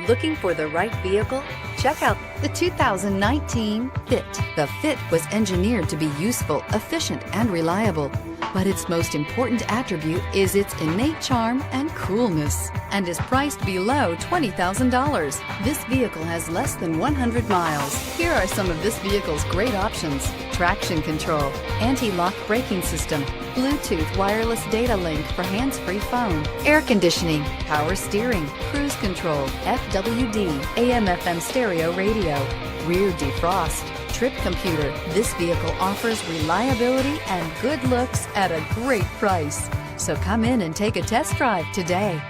Looking for the right vehicle? Check out the 2019 Fit. The Fit was engineered to be useful, efficient, and reliable. But its most important attribute is its innate charm and coolness, and is priced below $20,000. This vehicle has less than 100 miles. Here are some of this vehicle's great options: traction control, anti-lock braking system, Bluetooth wireless data link for hands-free phone, air conditioning, power steering, cruise control, FWD, AM/FM stereo radio, rear defrost, trip computer. This vehicle offers reliability and good looks at a great price. So come in and take a test drive today.